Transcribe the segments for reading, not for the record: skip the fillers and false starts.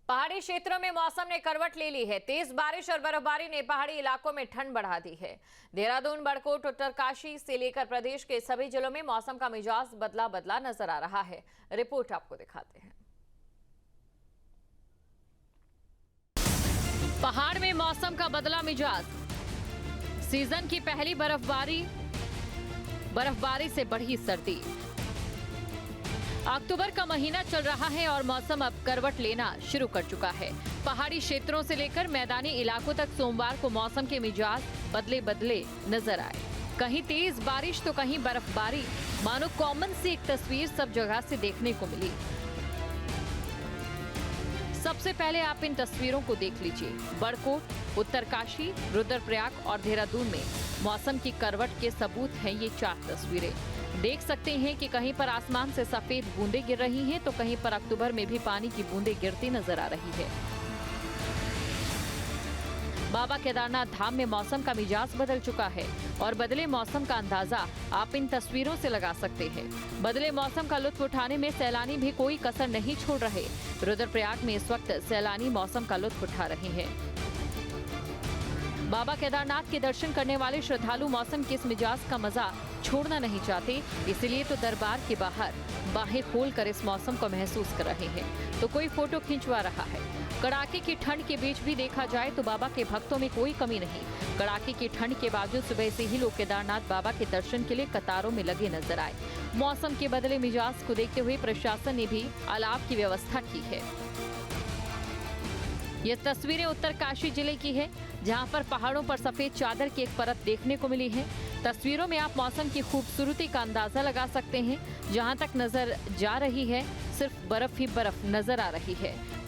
पहाड़ी क्षेत्रों में मौसम ने करवट ले ली है। तेज बारिश और बर्फबारी ने पहाड़ी इलाकों में ठंड बढ़ा दी है। देहरादून, बड़कोट, उत्तरकाशी से लेकर प्रदेश के सभी जिलों में मौसम का मिजाज बदला बदला नजर आ रहा है। रिपोर्ट आपको दिखाते हैं। पहाड़ में मौसम का बदला मिजाज। सीजन की पहली बर्फबारी से बढ़ी सर्दी। अक्टूबर का महीना चल रहा है और मौसम अब करवट लेना शुरू कर चुका है। पहाड़ी क्षेत्रों से लेकर मैदानी इलाकों तक सोमवार को मौसम के मिजाज बदले बदले नजर आए। कहीं तेज बारिश तो कहीं बर्फबारी। मानो कॉमन सी एक तस्वीर सब जगह से देखने को मिली। सबसे पहले आप इन तस्वीरों को देख लीजिए। बड़कोट, उत्तरकाशी, रुद्रप्रयाग और देहरादून में मौसम की करवट के सबूत हैं ये 4 तस्वीरें। देख सकते हैं कि कहीं पर आसमान से सफेद बूंदें गिर रही हैं तो कहीं पर अक्टूबर में भी पानी की बूंदें गिरती नजर आ रही है। बाबा केदारनाथ धाम में मौसम का मिजाज बदल चुका है और बदले मौसम का अंदाजा आप इन तस्वीरों से लगा सकते हैं। बदले मौसम का लुत्फ उठाने में सैलानी भी कोई कसर नहीं छोड़ रहे। रुद्रप्रयाग में इस वक्त सैलानी मौसम का लुत्फ उठा रहे हैं। बाबा केदारनाथ के दर्शन करने वाले श्रद्धालु मौसम के इस मिजाज का मजा छोड़ना नहीं चाहते, इसलिए तो दरबार के बाहर बाहें खोलकर इस मौसम को महसूस कर रहे हैं, तो कोई फोटो खिंचवा रहा है। कड़ाके की ठंड के बीच भी देखा जाए तो बाबा के भक्तों में कोई कमी नहीं। कड़ाके की ठंड के बावजूद सुबह से ही लोग केदारनाथ बाबा के दर्शन के लिए कतारों में लगे नजर आए। मौसम के बदले मिजाज को देखते हुए प्रशासन ने भी अलाव की व्यवस्था की है। ये तस्वीरें उत्तरकाशी जिले की है, जहां पर पहाड़ों पर सफेद चादर की एक परत देखने को मिली है। तस्वीरों में आप मौसम की खूबसूरती का अंदाजा लगा सकते हैं। जहां तक नजर जा रही है सिर्फ बर्फ ही बर्फ नजर आ रही है।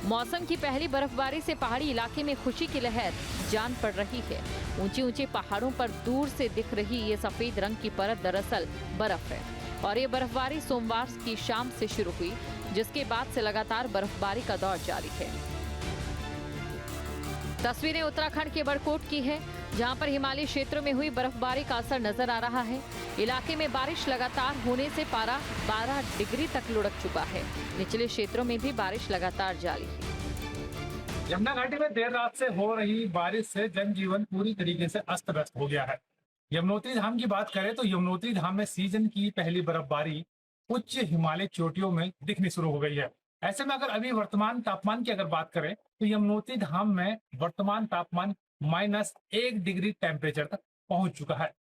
मौसम की पहली बर्फबारी से पहाड़ी इलाके में खुशी की लहर जान पड़ रही है। ऊंचे ऊंचे पहाड़ों पर दूर से दिख रही ये सफेद रंग की परत दरअसल बर्फ है और ये बर्फबारी सोमवार की शाम से शुरू हुई, जिसके बाद से लगातार बर्फबारी का दौर जारी है। तस्वीरें उत्तराखंड के बड़कोट की है, जहां पर हिमालयी क्षेत्रों में हुई बर्फबारी का असर नजर आ रहा है। इलाके में बारिश लगातार होने से पारा 12 डिग्री तक लुढ़क चुका है। निचले क्षेत्रों में भी बारिश लगातार जारी है। यमुना घाटी में देर रात से हो रही बारिश से जनजीवन पूरी तरीके से अस्त व्यस्त हो गया है। यमुनोत्री धाम की बात करें तो यमुनोत्री धाम में सीजन की पहली बर्फबारी उच्च हिमालय चोटियों में दिखनी शुरू हो गई है। ऐसे में अगर अभी वर्तमान तापमान की अगर बात करें तो यमुनोत्री धाम में वर्तमान तापमान -1 डिग्री टेम्परेचर तक पहुंच चुका है।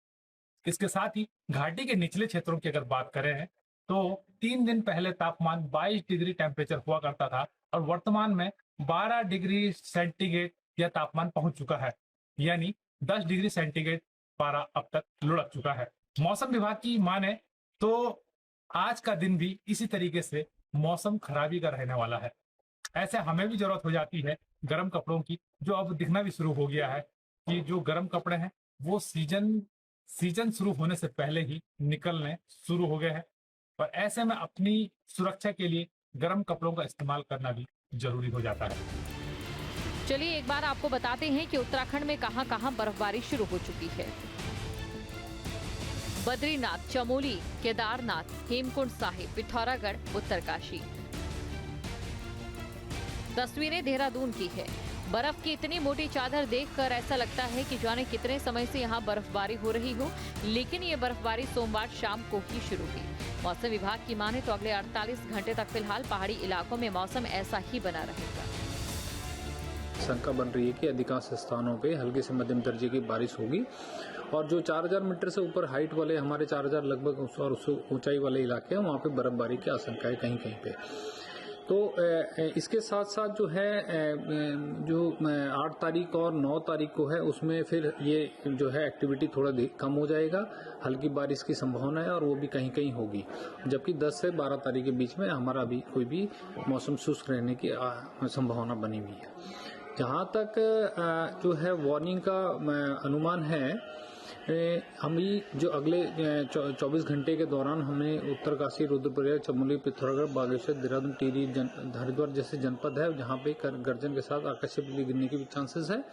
इसके साथ ही घाटी के निचले क्षेत्रों की अगर बात करें तो 3 दिन पहले तापमान 22 डिग्री टेम्परेचर हुआ करता था और वर्तमान में 12 डिग्री सेंटीग्रेड यह तापमान पहुंच चुका है, यानी 10 डिग्री सेंटीग्रेड पारा अब तक लुढ़क चुका है। मौसम विभाग की माने तो आज का दिन भी इसी तरीके से मौसम खराबी का रहने वाला है। ऐसे हमें भी जरूरत हो जाती है गर्म कपड़ों की, जो अब दिखना भी शुरू हो गया है कि जो गर्म कपड़े हैं वो सीजन शुरू होने से पहले ही निकलने शुरू हो गए हैं। और ऐसे में अपनी सुरक्षा के लिए गर्म कपड़ों का इस्तेमाल करना भी जरूरी हो जाता है। चलिए एक बार आपको बताते हैं कि उत्तराखंड में कहां-कहां बर्फबारी शुरू हो चुकी है। बद्रीनाथ, चमोली, केदारनाथ, हेमकुंड साहिब, पिथौरागढ़, उत्तरकाशी। तस्वीरें देहरादून की है। बर्फ की इतनी मोटी चादर देखकर ऐसा लगता है कि जाने कितने समय से यहाँ बर्फबारी हो रही हो, लेकिन ये बर्फबारी सोमवार शाम को ही शुरू हुई। मौसम विभाग की माने तो अगले 48 घंटे तक फिलहाल पहाड़ी इलाकों में मौसम ऐसा ही बना रहेगा। शंका बन रही है कि अधिकांश स्थानों पे हल्की से मध्यम दर्जे की बारिश होगी और जो 4000 मीटर से ऊपर हाइट वाले हमारे 4000 लगभग और उससे ऊंचाई वाले इलाके हैं वहाँ पे बर्फबारी की आशंका है कहीं कहीं पे। तो इसके साथ साथ जो है जो 8 तारीख और 9 तारीख को है उसमें फिर ये जो है एक्टिविटी थोड़ा कम हो जाएगा, हल्की बारिश की संभावना है और वो भी कहीं कहीं होगी। जबकि 10 से 12 तारीख के बीच में हमारा अभी कोई भी मौसम शुष्क रहने की संभावना बनी हुई है। जहाँ तक जो है वार्निंग का अनुमान है, हम जो अगले 24 घंटे के दौरान हमें उत्तरकाशी, रुद्रप्रयाग, चमोली, पिथौरागढ़, बागेश्वर, देहरादून, टिहरी, हरिद्वार जैसे जनपद है जहाँ पे गर्जन के साथ आकाशीय बिजली गिरने के भी चांसेस है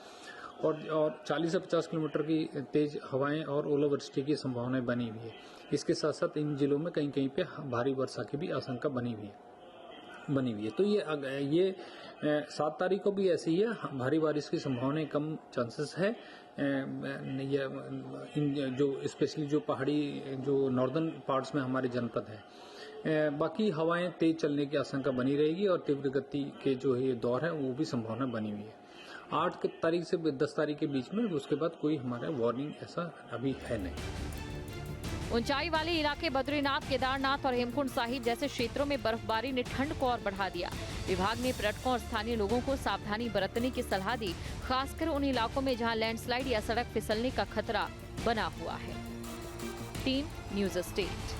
और 40 से 50 किलोमीटर की तेज हवाएं और ओलावृष्टि की संभावनाएं बनी हुई है। इसके साथ साथ इन जिलों में कहीं कहीं पे भारी वर्षा की भी आशंका बनी हुई है। बनी हुई है। तो ये 7 तारीख को भी ऐसी ही है, भारी बारिश की संभावना कम चांसेस है। जो स्पेशली जो पहाड़ी जो नॉर्दर्न पार्ट्स में हमारे जनपद है, बाकी हवाएं तेज चलने की आशंका बनी रहेगी और तीव्र गति के जो ये दौर है वो भी संभावना बनी हुई है 8 तारीख से 10 तारीख के बीच में। उसके बाद कोई हमारा वार्निंग ऐसा अभी है नहीं। ऊंचाई वाले इलाके बद्रीनाथ, केदारनाथ और हेमकुंड साहिब जैसे क्षेत्रों में बर्फबारी ने ठंड को और बढ़ा दिया। विभाग ने पर्यटकों और स्थानीय लोगों को सावधानी बरतने की सलाह दी, खासकर उन इलाकों में जहां लैंडस्लाइड या सड़क फिसलने का खतरा बना हुआ है। Team news state.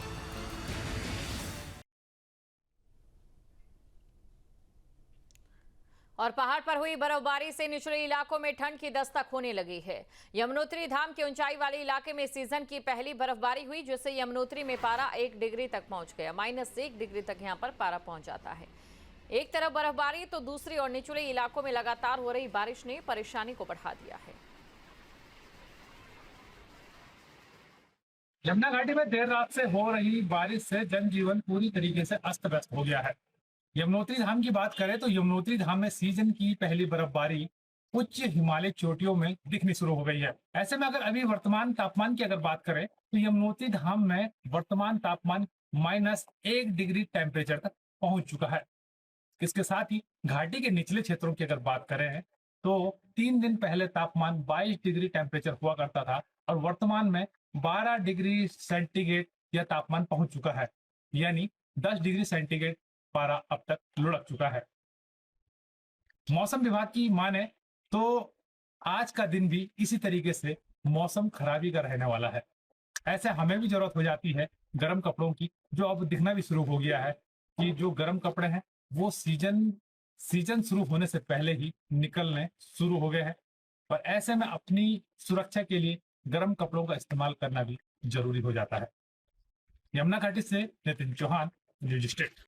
और पहाड़ पर हुई बर्फबारी से निचले इलाकों में ठंड की दस्तक होने लगी है। यमुनोत्री धाम के ऊंचाई वाले इलाके में सीजन की पहली बर्फबारी हुई, जिससे यमुनोत्री में पारा 1 डिग्री तक पहुंच गया। -1 डिग्री तक यहां पर पारा पहुंच जाता है। एक तरफ बर्फबारी तो दूसरी ओर निचले इलाकों में लगातार हो रही बारिश ने परेशानी को बढ़ा दिया है। यमुना घाटी में देर रात से हो रही बारिश से जनजीवन पूरी तरीके से अस्त व्यस्त हो गया है। यमुनोत्री धाम की बात करें तो यमुनोत्री धाम में सीजन की पहली बर्फबारी उच्च हिमालय चोटियों में दिखनी शुरू हो गई है। ऐसे में अगर अभी वर्तमान तापमान की अगर बात करें तो यमुनोत्री धाम में वर्तमान तापमान -1 डिग्री टेम्परेचर तक पहुंच चुका है। इसके साथ ही घाटी के निचले क्षेत्रों की अगर बात करें तो 3 दिन पहले तापमान 22 डिग्री टेम्परेचर हुआ करता था और वर्तमान में 12 डिग्री सेंटीग्रेड यह तापमान पहुंच चुका है, यानी 10 डिग्री सेंटीग्रेड पारा अब तक लुढ़क चुका है। मौसम विभाग की माने तो आज का दिन भी इसी तरीके से मौसम खराबी का रहने वाला है। ऐसे हमें भी जरूरत हो जाती है गर्म कपड़ों की, जो अब दिखना भी शुरू हो गया है कि जो गर्म कपड़े हैं वो सीजन शुरू होने से पहले ही निकलने शुरू हो गए हैं। और ऐसे में अपनी सुरक्षा के लिए गर्म कपड़ों का इस्तेमाल करना भी जरूरी हो जाता है। यमुना घाटी से नितिन चौहान, न्यूज़ स्टेट।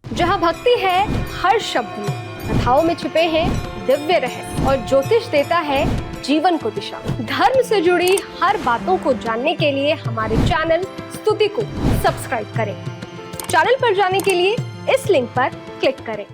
जहाँ भक्ति है हर शब्द में, कथाओं में छुपे हैं दिव्य रहस्य और ज्योतिष देता है जीवन को दिशा। धर्म से जुड़ी हर बातों को जानने के लिए हमारे चैनल स्तुति को सब्सक्राइब करें। चैनल पर जाने के लिए इस लिंक पर क्लिक करें।